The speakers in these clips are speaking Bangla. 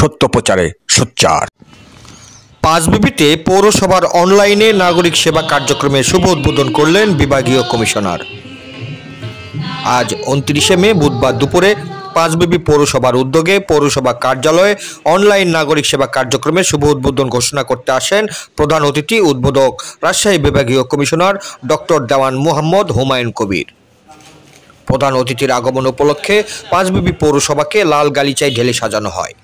সত্য প্রচারে সোচ্চার। পাঁচবিবিতে পৌরসভার অনলাইনে নাগরিক সেবা কার্যক্রমের শুভ উদ্বোধন করলেন বিভাগীয় কমিশনার। আজ 29শে মে বুধবার দুপুরে পাঁচবিবি পৌরসভার উদ্যোগে পৌরসভা কার্যালয়ে অনলাইন নাগরিক সেবা কার্যক্রমের শুভ উদ্বোধন ঘোষণা করতে আসেন প্রধান অতিথি উদ্বোধক রাজশাহী বিভাগীয় কমিশনার ডক্টর দেওয়ান মোহাম্মদ হুমায়ুন কবির। প্রধান অতিথির আগমন উপলক্ষে পাঁচবিবি পৌরসভাকে লাল গালিচায় ঢেলে সাজানো হয়।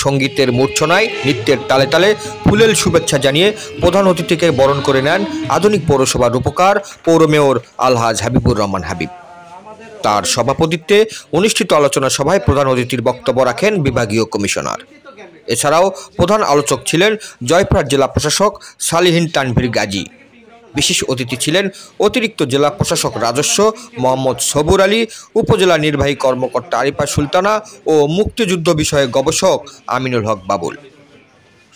সঙ্গীতের মূর্ছনায়, নৃত্যের তালে তালে ফুলেল শুভেচ্ছা জানিয়ে প্রধান অতিথিকে বরণ করে নেন আধুনিক পৌরসভার রূপকার পৌর মেয়র আলহাজ হাবিবুর রহমান হাবিব। তার সভাপতিত্বে অনুষ্ঠিত আলোচনা সভায় প্রধান অতিথির বক্তব্য রাখেন বিভাগীয় কমিশনার। এছাড়াও প্রধান আলোচক ছিলেন জয়পুরহাট জেলা প্রশাসক সালিহিন তানভীর গাজী। বিশেষ অতিথি ছিলেন অতিরিক্ত জেলা প্রশাসক রাজস্ব মোহাম্মদ সবুর আলী, উপজেলা নির্বাহী কর্মকর্তা আরিফা সুলতানা ও মুক্তিযুদ্ধ বিষয়ে গবেষক আমিনুল হক বাবুল।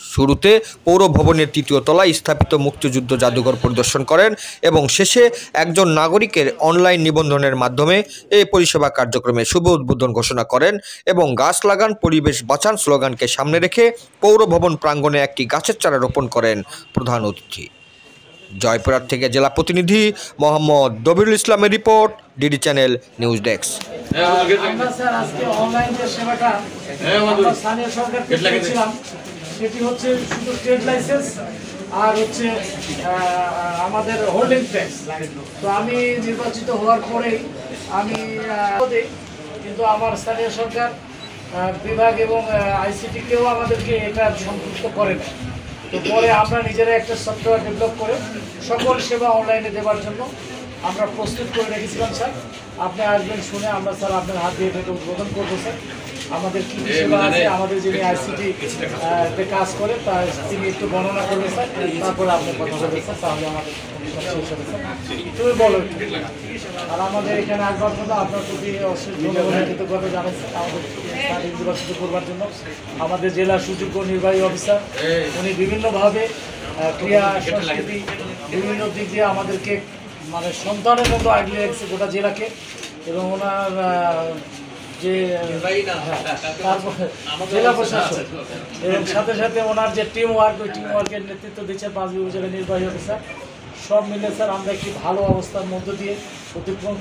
শুরুতে পৌর ভবনের ৩য় তলায় স্থাপিত মুক্তিযুদ্ধ জাদুঘর পরিদর্শন করেন এবং শেষে একজন নাগরিকের অনলাইন নিবন্ধনের মাধ্যমে এই পরিষেবা কার্যক্রমের শুভ উদ্বোধন ঘোষণা করেন এবং গাছ লাগান পরিবেশ বাঁচান স্লোগানকে সামনে রেখে পৌর ভবন প্রাঙ্গণে একটি গাছের চারা রোপণ করেন প্রধান অতিথি। জয়পুরহাট থেকে জেলা প্রতিনিধি মোহাম্মদ দবিরুল ইসলামের report, DD channel news desk. সেটি হচ্ছে শুধু ট্রেড লাইসেন্স আর হচ্ছে আমাদের হোল্ডিং ট্যাক্স। তো আমি নির্বাচিত হওয়ার পরেই আমি কিন্তু আমার স্থানীয় সরকার বিভাগ এবং আইসিটিকেও আমাদেরকে এটা সম্পৃক্ত করে না। তো পরে আমরা নিজেরা একটা সফটওয়্যার ডেভেলপ করে সকল সেবা অনলাইনে দেওয়ার জন্য আমরা প্রস্তুত করে রেখেছিলাম। স্যার আপনি আসবেন, শুনে আমরা স্যার আপনার হাত দিয়ে এটা উদ্বোধন করবো। স্যার আমাদের কী কী সেবা আছে, আমাদের যিনি আইসিটি কাজ করে তা তিনি একটু বর্ণনা করবেন স্যার, তারপরে আপনি কথা বলবেন স্যার, তাহলে আমাদের শেষ হবে স্যার। তুমি বলো। আর আমাদের এখানে আসবার জন্য আপনার প্রতি ধন্যবাদ কৃতজ্ঞতা জানাচ্ছি আমাদের নির্বাচিত করবার জন্য। আমাদের জেলা সুযোগ্য নির্বাহী অফিসার উনি বিভিন্নভাবে ক্রিয়া সংস্কৃতি বিভিন্ন দিক দিয়ে আমাদেরকে মানে সন্তানের মতো আগলে রেখেছে গোটা জেলাকে। এবং ওনার যে তারপরে জেলা প্রশাসক এবং সাথে সাথে ওনার যে টিম ওয়ার্ক, ওই টিম ওয়ার্কের নেতৃত্ব দিচ্ছে পাঁচবিবি উপজেলা নির্বাহী অফিসার। সব মিলে স্যার আমরা একটি ভালো অবস্থার মধ্য দিয়ে অতিক্রম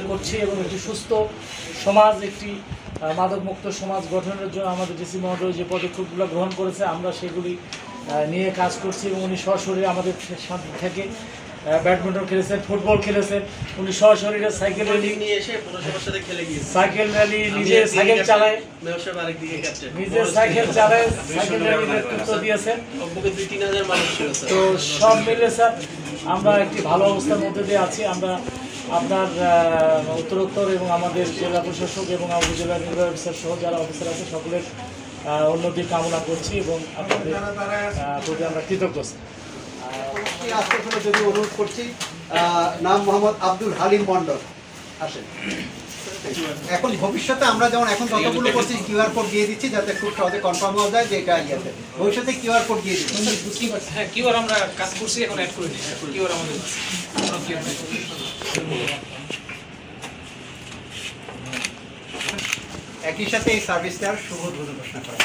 করছি এবং একটি সুস্থ সমাজ, একটি মাদকমুক্ত সমাজ গঠনের জন্য আমাদের ডিসি মহোদয় যে পদক্ষেপগুলো গ্রহণ করেছে আমরা সেগুলি নিয়ে কাজ করছি। এবং উনি সশরীরে আমাদের সাথে থেকে ব্যাডমিন্টন খেলেছেন, ফুটবল খেলেছেন, উনি সশরীরে সাইকেল র্যালি নিয়ে এসে পৌরসভার সাথে খেলে গিয়েছেন। সাইকেল র্যালি নিজে সাইকেল চালায়, নিজে সাইকেল চালায়, সাইকেল র্যালি নেতৃত্ব দিয়েছেন। তো সব মিলে স্যার আমরা একটি ভালো অবস্থার মধ্যে দিয়ে আছি। আমরা আপনার উত্তরোত্তর এবং আমাদের জেলা প্রশাসক এবং উপজেলা নির্বাহী অফিসার সহ যারা অফিসার আছে সকলের উন্নতি কামনা করছি এবং আপনাদের প্রতি আমরা কৃতজ্ঞ। যদি অনুরোধ করছি, নাম মোহাম্মদ আব্দুল হালিম মন্ডল আসেন। এখন ভবিষ্যতে আমরা যেমন এখন যতগুলো করছি কিউআর কোড দিয়ে দিচ্ছি যাতে খুব সহজে কনফার্ম হওয়া যায় যে এটা ইয়েতে, ভবিষ্যতে কিউআর কোড দিয়ে দিচ্ছি। হ্যাঁ, কিউআর আমরা কাজ করছি, এখন অ্যাড করে দিচ্ছি। কিউআর আমাদের একই সাথে এই সার্ভিসটার শুভ উদ্বোধন ঘোষণা করা।